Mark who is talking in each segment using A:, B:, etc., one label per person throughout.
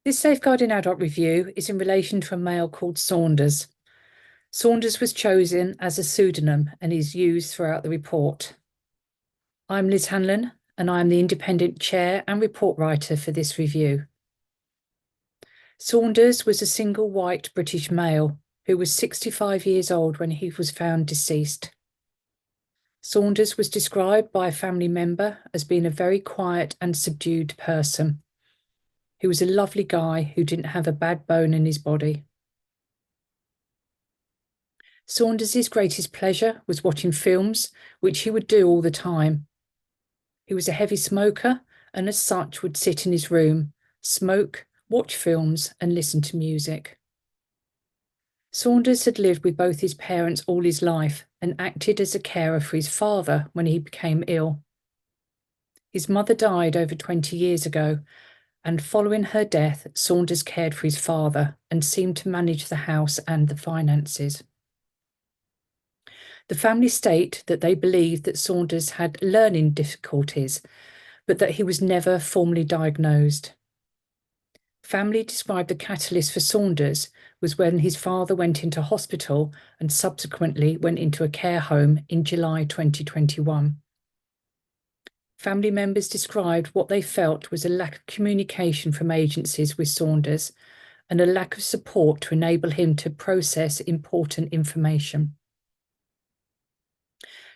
A: This Safeguarding Adult review is in relation to a male called Saunders. Saunders was chosen as a pseudonym and is used throughout the report. I'm Liz Hanlon, and I am the independent chair and report writer for this review. Saunders was a single white British male who was 65 years old when he was found deceased. Saunders was described by a family member as being a very quiet and subdued person. He was a lovely guy who didn't have a bad bone in his body. Saunders's greatest pleasure was watching films, which he would do all the time. He was a heavy smoker and as such would sit in his room, smoke, watch films and listen to music. Saunders had lived with both his parents all his life and acted as a carer for his father when he became ill. His mother died over 20 years ago, and following her death, Saunders cared for his father and seemed to manage the house and the finances. The family state that they believed that Saunders had learning difficulties, but that he was never formally diagnosed. Family described the catalyst for Saunders was when his father went into hospital and subsequently went into a care home in July 2021. Family members described what they felt was a lack of communication from agencies with Saunders and a lack of support to enable him to process important information.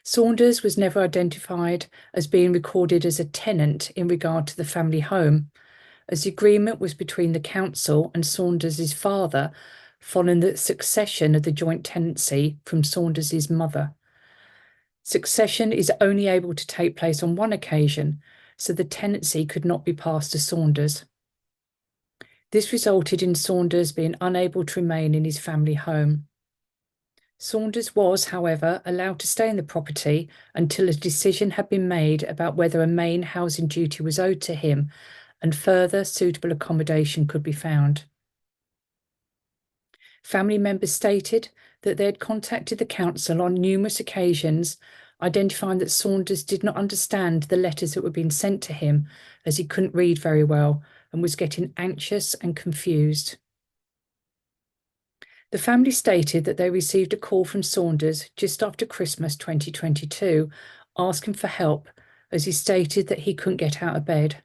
A: Saunders was never identified as being recorded as a tenant in regard to the family home, as the agreement was between the council and Saunders' father following the succession of the joint tenancy from Saunders' mother. Succession is only able to take place on one occasion, so the tenancy could not be passed to Saunders. This resulted in Saunders being unable to remain in his family home. Saunders was, however, allowed to stay in the property until a decision had been made about whether a main housing duty was owed to him and further suitable accommodation could be found. Family members stated that they had contacted the council on numerous occasions, identifying that Saunders did not understand the letters that were being sent to him as he couldn't read very well and was getting anxious and confused. The family stated that they received a call from Saunders just after Christmas 2022, asking for help as he stated that he couldn't get out of bed.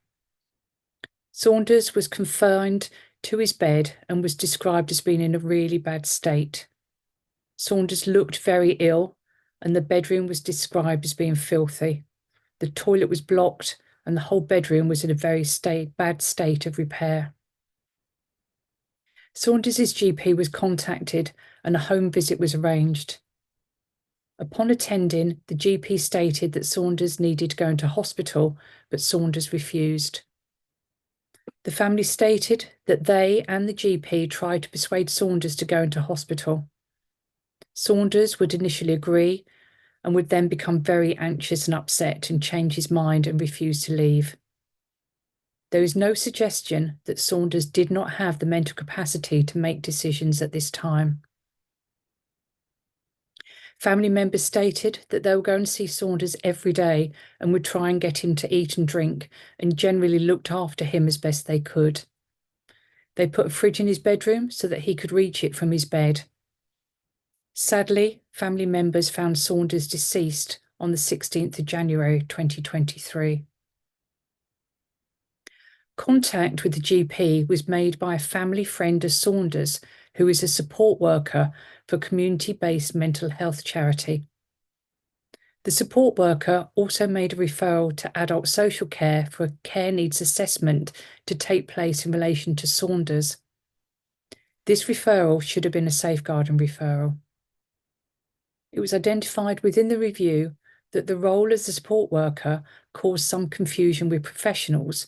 A: Saunders was confined to his bed and was described as being in a really bad state. Saunders looked very ill and the bedroom was described as being filthy. The toilet was blocked and the whole bedroom was in a very bad state of repair. Saunders' GP was contacted and a home visit was arranged. Upon attending, the GP stated that Saunders needed to go into hospital, but Saunders refused. The family stated that they and the GP tried to persuade Saunders to go into hospital. Saunders would initially agree and would then become very anxious and upset and change his mind and refuse to leave. There is no suggestion that Saunders did not have the mental capacity to make decisions at this time. Family members stated that they were going to see Saunders every day and would try and get him to eat and drink and generally looked after him as best they could. They put a fridge in his bedroom so that he could reach it from his bed. Sadly, family members found Saunders deceased on the 16th of January 2023. Contact with the GP was made by a family friend of Saunders, who is a support worker for community-based mental health charity. The support worker also made a referral to adult social care for a care needs assessment to take place in relation to Saunders. This referral should have been a safeguarding referral. It was identified within the review that the role as a support worker caused some confusion with professionals,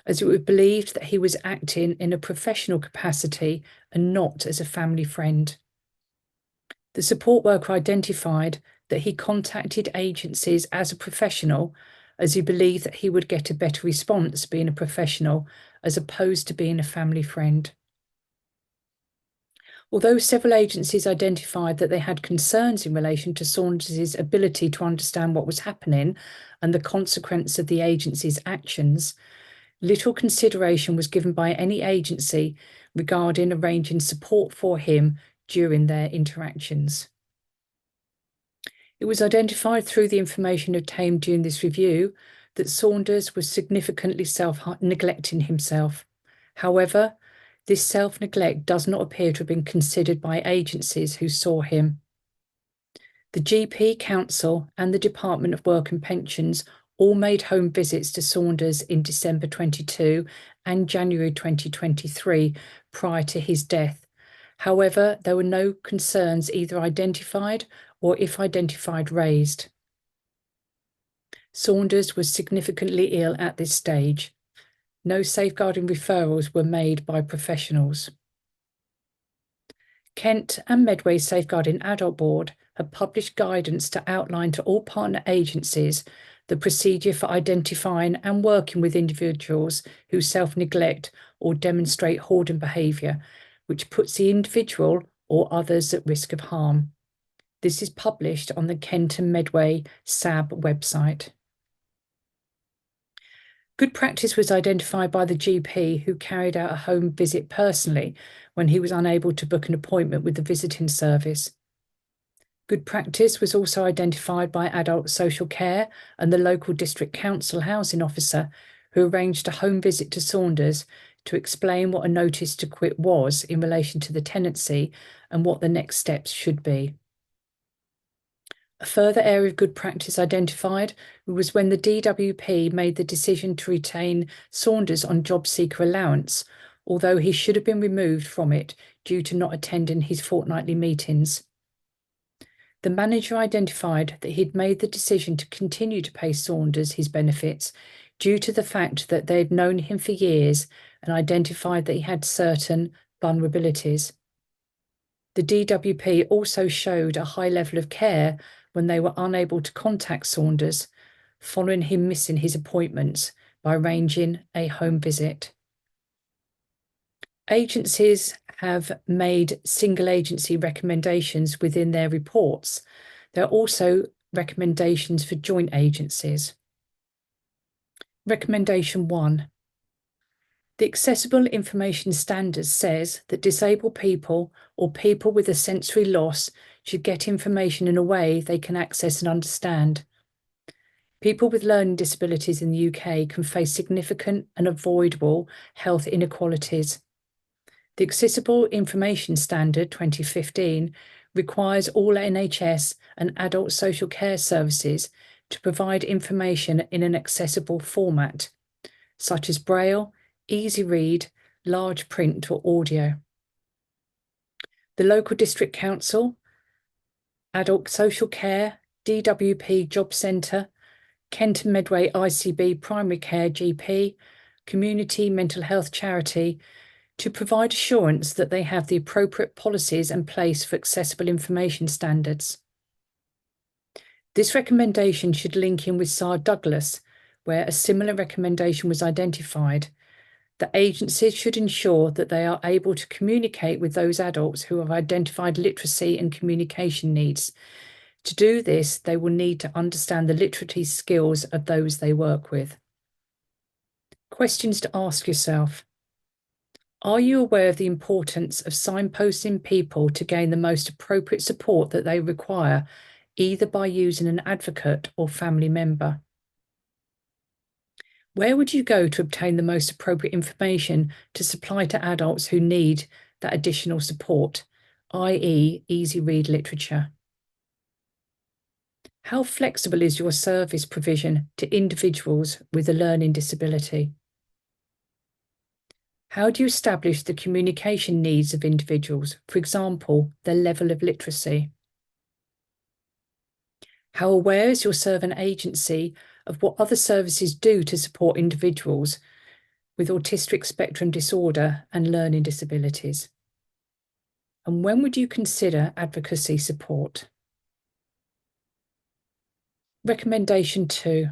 A: as it was believed that he was acting in a professional capacity and not as a family friend. The support worker identified that he contacted agencies as a professional, as he believed that he would get a better response being a professional as opposed to being a family friend. Although several agencies identified that they had concerns in relation to Saunders' ability to understand what was happening and the consequence of the agency's actions, Little consideration was given by any agency regarding arranging support for him during their interactions. It was identified through the information obtained during this review that Saunders was significantly self-neglecting himself. However, this self-neglect does not appear to have been considered by agencies who saw him. The GP Council and the Department of Work and Pensions all made home visits to Saunders in December 22 and January 2023 prior to his death. However, there were no concerns either identified or, if identified, raised. Saunders was significantly ill at this stage. No safeguarding referrals were made by professionals. Kent and Medway Safeguarding Adult Board have published guidance to outline to all partner agencies the procedure for identifying and working with individuals who self-neglect or demonstrate hoarding behaviour, which puts the individual or others at risk of harm. This is published on the Kent and Medway SAB website. Good practice was identified by the GP who carried out a home visit personally when he was unable to book an appointment with the visiting service. Good practice was also identified by adult social care and the local district council housing officer who arranged a home visit to Saunders to explain what a notice to quit was in relation to the tenancy and what the next steps should be. A further area of good practice identified was when the DWP made the decision to retain Saunders on job seeker allowance, although he should have been removed from it due to not attending his fortnightly meetings. The manager identified that he'd made the decision to continue to pay Saunders his benefits due to the fact that they had known him for years and identified that he had certain vulnerabilities. The DWP also showed a high level of care when they were unable to contact Saunders, following him missing his appointments, by arranging a home visit. Agencies have made single agency recommendations within their reports. There are also recommendations for joint agencies. Recommendation 1. The Accessible Information Standards says that disabled people or people with a sensory loss should get information in a way they can access and understand. People with learning disabilities in the UK can face significant and avoidable health inequalities. The Accessible Information Standard 2015 requires all NHS and adult social care services to provide information in an accessible format, such as Braille, easy read, large print or audio. The local district council, adult social care, DWP job centre, Kent and Medway ICB primary care GP, community mental health charity, to provide assurance that they have the appropriate policies in place for accessible information standards. This recommendation should link in with SAR Douglas, where a similar recommendation was identified. The agencies should ensure that they are able to communicate with those adults who have identified literacy and communication needs. To do this, they will need to understand the literacy skills of those they work with. Questions to ask yourself. Are you aware of the importance of signposting people to gain the most appropriate support that they require, either by using an advocate or family member? Where would you go to obtain the most appropriate information to supply to adults who need that additional support, i.e. easy read literature? How flexible is your service provision to individuals with a learning disability? How do you establish the communication needs of individuals, for example, their level of literacy? How aware is your serving agency of what other services do to support individuals with autistic spectrum disorder and learning disabilities? And when would you consider advocacy support? Recommendation 2.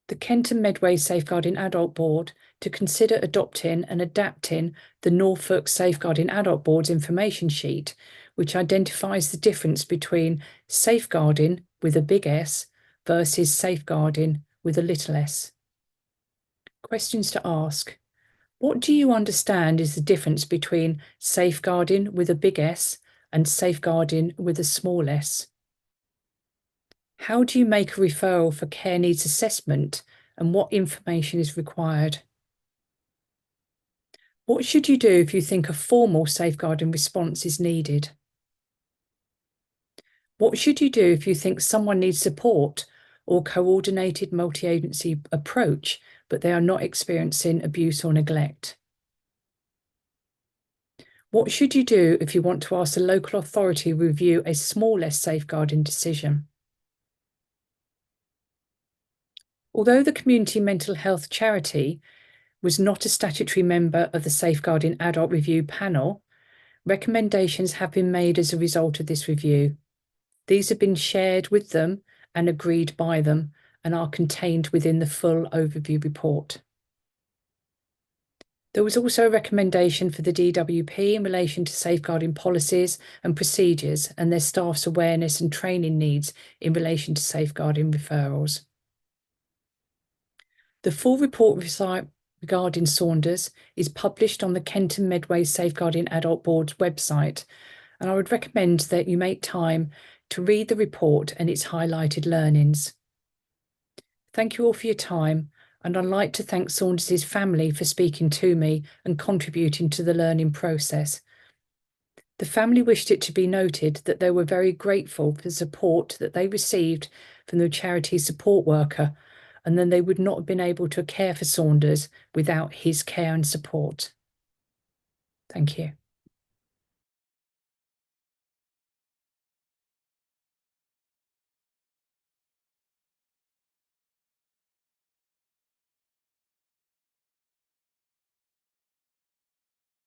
A: The Kent and Medway Safeguarding Adult Board to consider adopting and adapting the Norfolk Safeguarding Adult Board's information sheet, which identifies the difference between safeguarding with a big S versus safeguarding with a little s. Questions to ask. What do you understand is the difference between safeguarding with a big S and safeguarding with a small s? How do you make a referral for care needs assessment and what information is required? What should you do if you think a formal safeguarding response is needed? What should you do if you think someone needs support or coordinated multi-agency approach, but they are not experiencing abuse or neglect? What should you do if you want to ask the local authority to review a small S safeguarding decision? Although the Community Mental Health Charity was not a statutory member of the Safeguarding Adult Review panel, recommendations have been made as a result of this review. These have been shared with them and agreed by them and are contained within the full overview report. There was also a recommendation for the DWP in relation to safeguarding policies and procedures and their staff's awareness and training needs in relation to safeguarding referrals. The full report regarding Saunders is published on the Kenton Medway Safeguarding Adult Board's website, and I would recommend that you make time to read the report and its highlighted learnings. Thank you all for your time, and I'd like to thank Saunders' family for speaking to me and contributing to the learning process. The family wished it to be noted that they were very grateful for the support that they received from the charity support worker, and then they would not have been able to care for Saunders without his care and support. Thank you.